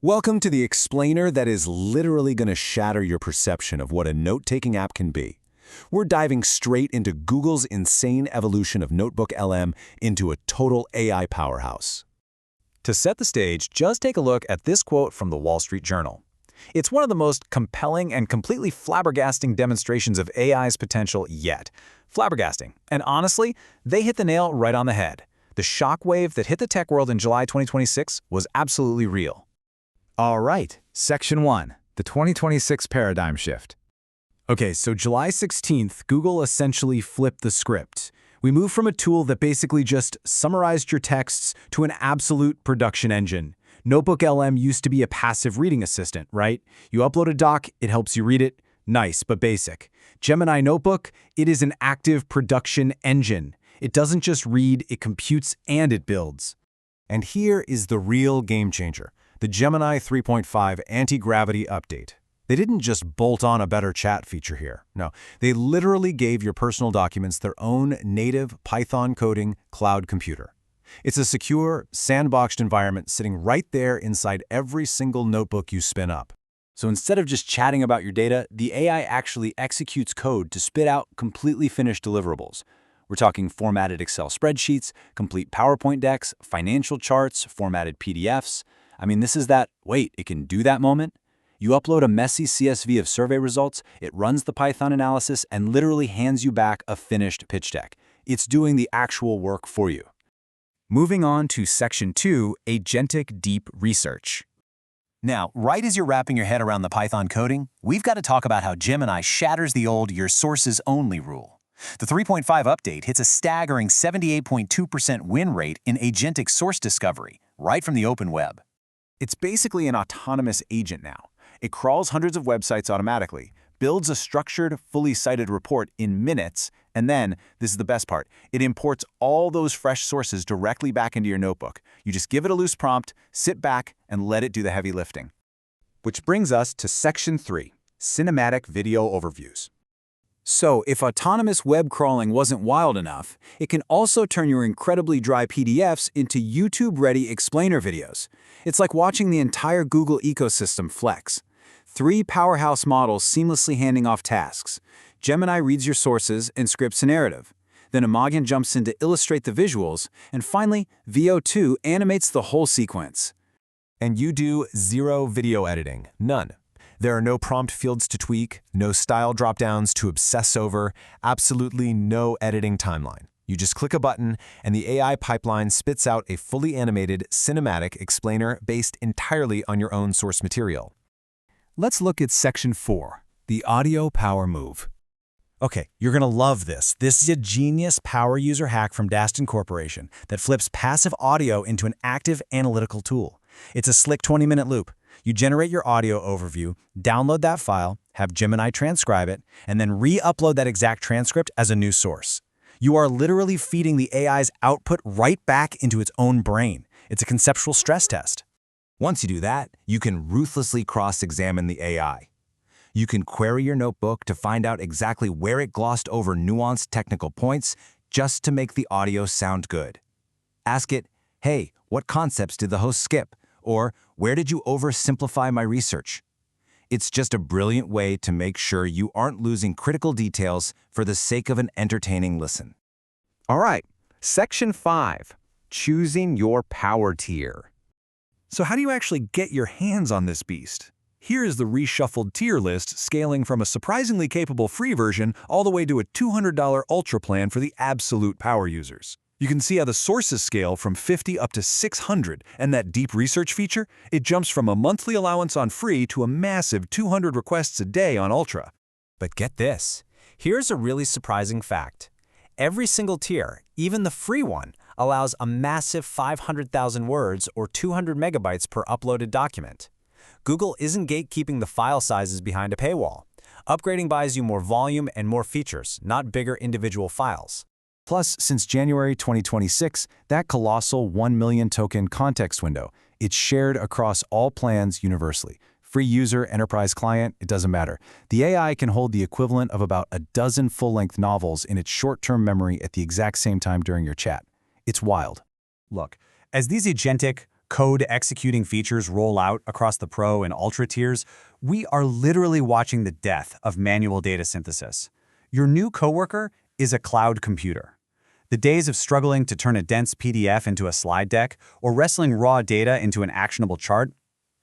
Welcome to the explainer that is literally going to shatter your perception of what a note-taking app can be. We're diving straight into Google's insane evolution of NotebookLM into a total AI powerhouse. To set the stage, just take a look at this quote from the Wall Street Journal. It's one of the most compelling and completely flabbergasting demonstrations of AI's potential yet. Flabbergasting. And honestly, they hit the nail right on the head. The shockwave that hit the tech world in July 2026 was absolutely real. All right, Section 1, the 2026 paradigm shift. Okay, so July 16th, Google essentially flipped the script. We moved from a tool that basically just summarized your texts to an absolute production engine. NotebookLM used to be a passive reading assistant, right? You upload a doc, it helps you read it. Nice, but basic. Gemini Notebook, it is an active production engine. It doesn't just read, it computes and it builds. And here is the real game changer. The Gemini 3.5 anti-gravity update. They didn't just bolt on a better chat feature here. No, they literally gave your personal documents their own native Python coding cloud computer. It's a secure, sandboxed environment sitting right there inside every single notebook you spin up. So instead of just chatting about your data, the AI actually executes code to spit out completely finished deliverables. We're talking formatted Excel spreadsheets, complete PowerPoint decks, financial charts, formatted PDFs. I mean, this is that, wait, it can do that moment? You upload a messy CSV of survey results, it runs the Python analysis, and literally hands you back a finished pitch deck. It's doing the actual work for you. Moving on to Section 2, Agentic Deep Research. Now, right as you're wrapping your head around the Python coding, we've got to talk about how Gemini shatters the old your sources only rule. The 3.5 update hits a staggering 78.2% win rate in agentic source discovery, right from the open web. It's basically an autonomous agent now. It crawls hundreds of websites automatically, builds a structured, fully cited report in minutes, and then, this is the best part, it imports all those fresh sources directly back into your notebook. You just give it a loose prompt, sit back, and let it do the heavy lifting. Which brings us to Section 3, Cinematic Video Overviews. So, if autonomous web crawling wasn't wild enough, it can also turn your incredibly dry PDFs into YouTube-ready explainer videos. It's like watching the entire Google ecosystem flex. 3 powerhouse models seamlessly handing off tasks. Gemini reads your sources and scripts a narrative. Then Imagen jumps in to illustrate the visuals, and finally, VO2 animates the whole sequence. And you do zero video editing, none. There are no prompt fields to tweak, no style dropdowns to obsess over, absolutely no editing timeline. You just click a button, and the AI pipeline spits out a fully animated, cinematic explainer based entirely on your own source material. Let's look at Section 4, the Audio Power Move. Okay, you're gonna love this. This is a genius power user hack from Daston Corporation that flips passive audio into an active analytical tool. It's a slick 20-minute loop. You generate your audio overview, download that file, have Gemini transcribe it, and then re-upload that exact transcript as a new source. You are literally feeding the AI's output right back into its own brain. It's a conceptual stress test. Once you do that, you can ruthlessly cross-examine the AI. You can query your notebook to find out exactly where it glossed over nuanced technical points just to make the audio sound good. Ask it, hey, what concepts did the host skip? Or, where did you oversimplify my research? It's just a brilliant way to make sure you aren't losing critical details for the sake of an entertaining listen. All right, Section 5, Choosing Your Power Tier. So how do you actually get your hands on this beast? Here is the reshuffled tier list, scaling from a surprisingly capable free version all the way to a $200 Ultra plan for the absolute power users. You can see how the sources scale from 50 up to 600, and that deep research feature, it jumps from a monthly allowance on free to a massive 200 requests a day on Ultra. But get this, here's a really surprising fact. Every single tier, even the free one, allows a massive 500,000 words or 200 megabytes per uploaded document. Google isn't gatekeeping the file sizes behind a paywall. Upgrading buys you more volume and more features, not bigger individual files. Plus, since January 2026, that colossal 1 million token context window, it's shared across all plans universally. Free user, enterprise client, it doesn't matter. The AI can hold the equivalent of about a dozen full-length novels in its short-term memory at the exact same time during your chat. It's wild. Look, as these agentic, code executing features roll out across the Pro and Ultra tiers, we are literally watching the death of manual data synthesis. Your new coworker is a cloud computer. The days of struggling to turn a dense PDF into a slide deck or wrestling raw data into an actionable chart,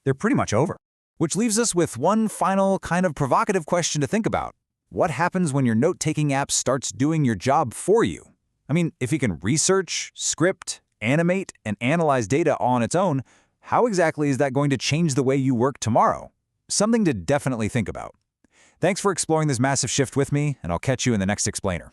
they're pretty much over. Which leaves us with one final kind of provocative question to think about. What happens when your note-taking app starts doing your job for you? I mean, if it can research, script, animate, and analyze data all on its own, how exactly is that going to change the way you work tomorrow? Something to definitely think about. Thanks for exploring this massive shift with me, and I'll catch you in the next explainer.